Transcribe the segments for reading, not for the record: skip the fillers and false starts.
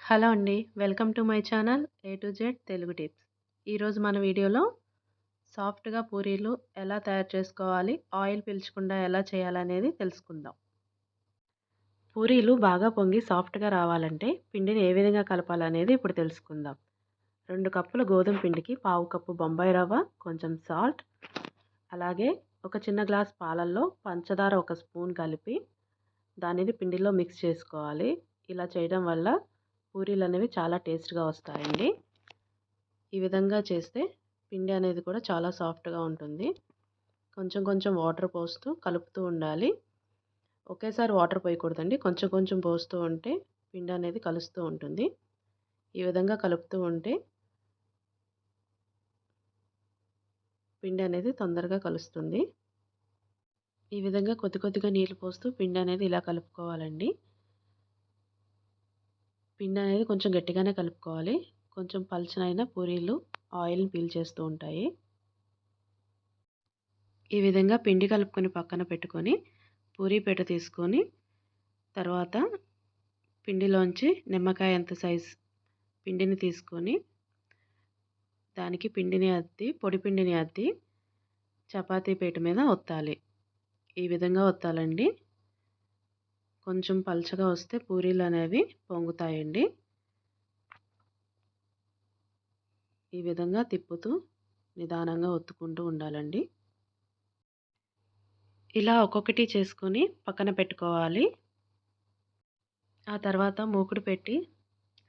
Hello అండి. Welcome to my channel A to Z Telugu tips. ఈరోజు మన వీడియోలో సాఫ్ట్‌గా పూరీలు ఎలా తయారు చేసుకోవాలి, ఆయిల్ పీల్చకుండా ఎలా చేయాలనేది తెలుసుకుందాం. పూరీలు బాగా పొంగి సాఫ్ట్‌గా రావాలంటే పిండిని ఏ విధంగా కలపాలనేది ఇప్పుడు తెలుసుకుందాం. 2 కప్పుల గోధుమ పిండికి పావు కప్పు బొంబాయి రవ్వ, కొంచెం సాల్ట్, అలాగే ఒక చిన్న గ్లాస్ పాలల్లో పంచదార ఒక స్పూన్ కలిపి దానిని పిండిలో మిక్స్ చేసుకోవాలి. ఇలా చేయడం వల్ల పూరీలు అనేవి చాలా టేస్ట్‌గా వస్తాయండి. ఈ విధంగా చేస్తే పిండి అనేది కూడా చాలా సాఫ్ట్‌గా ఉంటుంది. కొంచెం కొంచెం వాటర్ పోస్తూ కలుపుతూ ఉండాలి. ఒకేసారి వాటర్ పోయకూడదండి. కొంచెం కొంచెం పోస్తూ ఉంటే పిండి అనేది కలుస్తూ ఉంటుంది. ఈ విధంగా కలుపుతూ ఉంటే పిండి అనేది తొందరగా కలుస్తుంది. ఈ విధంగా కొద్ది కొద్దిగా నీళ్లు పోస్తూ పిండి అనేది ఇలా కలుపుకోవాలండి. పిండి అనేది కొంచెం గట్టిగానే కలుపుకోవాలి. కొంచెం పల్చనైన పూరీలు ఆయిల్‌ని పీల్చేస్తూ ఉంటాయి. ఈ విధంగా పిండి కలుపుకొని పక్కన పెట్టుకొని పూరీ పీట తీసుకొని తర్వాత పిండిలోంచి నిమ్మకాయ అంత సైజ్ పిండిని తీసుకొని దానికి పొడి పిండిని అద్ది చపాతీ పీట మీద ఒత్తాలి. ఈ విధంగా ఒత్తాలండి. కొంచెం పల్చగా వస్తే పూరీలు అనేవి పొంగుతాయండి. ఈ విధంగా తిప్పుతూ నిదానంగా ఒత్తుకుంటూ ఉండాలండి. ఇలా ఒక్కొక్కటి చేసుకొని పక్కన పెట్టుకోవాలి. ఆ తర్వాత మూకుడు పెట్టి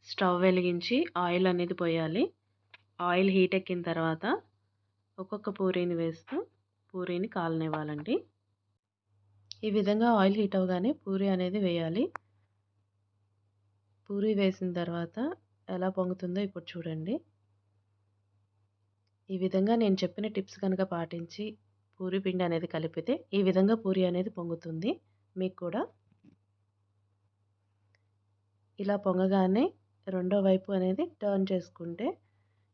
స్టవ్ వెలిగించి ఆయిల్ అనేది పోయాలి. ఆయిల్ హీట్ ఎక్కిన తర్వాత ఒక్కొక్క పూరీని వేస్తూ పూరీని కాలనివ్వాలండి. ఈ విధంగా ఆయిల్ హీట్ అవ్వగానే పూరీ అనేది వేయాలి. పూరీ వేసిన తర్వాత ఎలా పొంగుతుందో ఇప్పుడు చూడండి. ఈ విధంగా నేను చెప్పిన టిప్స్ కనుక పాటించి పూరీ పిండి అనేది కలిపితే ఈ విధంగా పూరీ అనేది పొంగుతుంది. మీకు కూడా ఇలా పొంగగానే రెండో వైపు అనేది టర్న్ చేసుకుంటే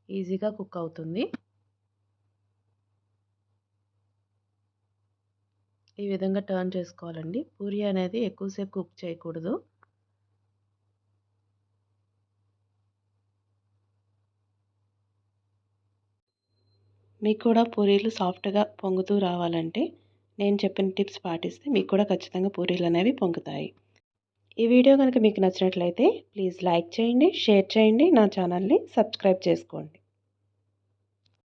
ఈజీగా కుక్ అవుతుంది. ఈ విధంగా టర్న్ చేసుకోవాలండి. పూరీ అనేది ఎక్కువసేపు కుక్ చేయకూడదు. మీకు కూడా పూరీలు సాఫ్ట్‌గా పొంగుతూ రావాలంటే నేను చెప్పిన టిప్స్ పాటిస్తే మీకు కూడా ఖచ్చితంగా పూరీలు అనేవి పొంగుతాయి. ఈ వీడియో కనుక మీకు నచ్చినట్లయితే ప్లీజ్ లైక్ చేయండి, షేర్ చేయండి, నా ఛానల్ని సబ్స్క్రైబ్ చేసుకోండి.